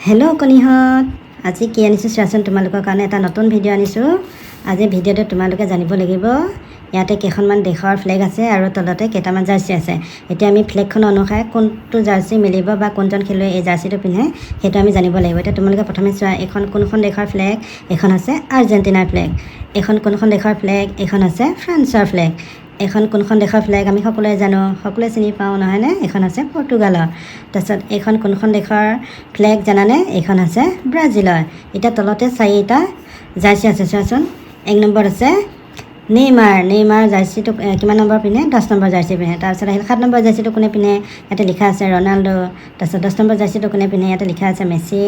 Hello' কণিহঁত, আজি কি আনিছোঁ চোৱাচোন। তোমালোকৰ কাৰণে এটা নতুন ভিডিঅ' আনিছোঁ। আজি ভিডিঅ'টোত তোমালোকে জানিব লাগিব, ইয়াতে কেইখনমান দেশৰ ফ্লেগ আছে আৰু তলতে কেইটামান জাৰ্চি আছে। এতিয়া আমি ফ্লেগখন অনুসাৰে কোনটো জাৰ্চি মিলিব বা কোনজন খেলুৱৈ এই জাৰ্চিটো পিন্ধে সেইটো আমি জানিব লাগিব। এতিয়া তোমালোকে প্ৰথমে চোৱা, এইখন কোনখন দেশৰ ফ্লেগ? এইখন আছে আৰ্জেণ্টিনাৰ ফ্লেগ। এইখন কোনখন দেশৰ ফ্লেগ? এইখন আছে ফ্ৰান্সৰ ফ্লেগ। এইখন কোনখন দেশৰ ফ্লেগ? আমি সকলোৱে জানো, সকলোৱে চিনি পাওঁ নহয়নে? এইখন আছে পৰ্তুগালৰ। তাৰপিছত এইখন কোনখন দেশৰ ফ্লেগ জানানে? এইখন আছে ব্ৰাজিলৰ। এতিয়া তলতে চাৰিটা জাৰ্চি আছে চোৱাচোন। 1 নম্বৰত আছে নেইমাৰ জাৰ্চিটো কিমান নম্বৰ পিন্ধে? 10 নম্বৰ জাৰ্চি পিন্ধে। তাৰপিছত আহিল 7 নম্বৰ জাৰ্চিটো কোনে পিন্ধে? ইয়াতে লিখা আছে ৰনাল্ডো। তাৰপিছত 10 নম্বৰ জাৰ্চিটো কোনে পিন্ধে? ইয়াতে লিখা আছে মেছি।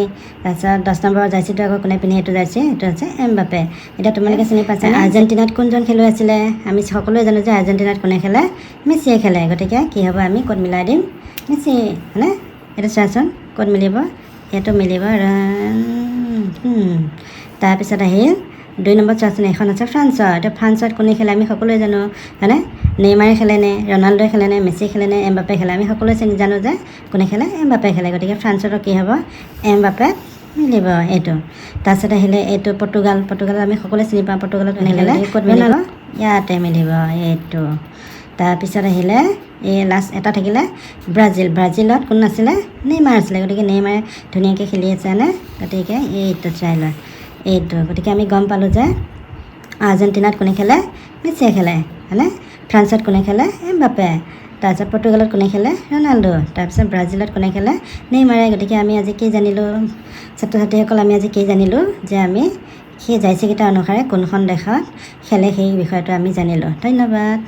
তাৰপিছত 10 নম্বৰ জাৰ্চিটো আকৌ কোনে পিন্ধে? এইটো জাৰ্চি, এইটো আছে এমবাপে। এতিয়া তোমালোকে চিনি পাইছা আৰ্জেণ্টিনাত কোনজন খেলুৱৈ আছিলে? আমি সকলোৱে জানো যে আৰ্জেণ্টিনাত কোনে খেলে? মেছিয়ে খেলে। গতিকে কি হ'ব? আমি ক'ত মিলাই দিম? মেছি, হয়নে? এইটো চোৱাচোন ক'ত মিলিব? এইটো মিলিব। তাৰপিছত আহিল 2 নম্বৰত চোৱাচোন, এখন আছে ফ্ৰান্সৰ। এতিয়া ফ্ৰান্সত কোনে খেলে? আমি সকলোৱে জানো, হয়নে? নেইমাৰে খেলেনে, ৰনাল্ডোই খেলেনে, মেছি খেলেনে, এমবাপে খেলে? আমি সকলোৱে জানো যে কোনে খেলে? এমবাপে খেলে। গতিকে ফ্ৰান্সতো কি হ'ব? এমবাপে মিলিব এইটো। তাৰপিছত আহিলে এইটো পৰ্তুগালত আমি সকলোৱে চিনি পাওঁ। পৰ্তুগালত কোনে খেলে? ক'ত মিলিব? ইয়াতে মিলিব এইটো। তাৰপিছত আহিলে এই লাষ্ট এটা থাকিলে ব্ৰাজিলত কোন আছিলে? নেইমাৰ আছিলে। গতিকে নেইমাৰে ধুনীয়াকৈ খেলি আছে নে? গতিকে এইটো চাই লয়, এইটো। গতিকে আমি গম পালোঁ যে আৰ্জেণ্টিনাত কোনে খেলে? মেছিয়ে খেলে, হয়নে? ফ্ৰান্সত কোনে খেলে? এমবাপে। তাৰপিছত পৰ্তুগালত কোনে খেলে? ৰনাল্ডো। তাৰপিছত ব্ৰাজিলত কোনে খেলে? নেইমাৰে। গতিকে আমি আজি কি জানিলোঁ ছাত্ৰ ছাত্ৰীসকল? আমি আজি কি জানিলোঁ যে আমি সেই জাৰ্চিকেইটা অনুসাৰে কোনখন দেশত খেলে সেই বিষয়টো আমি জানিলোঁ। ধন্যবাদ।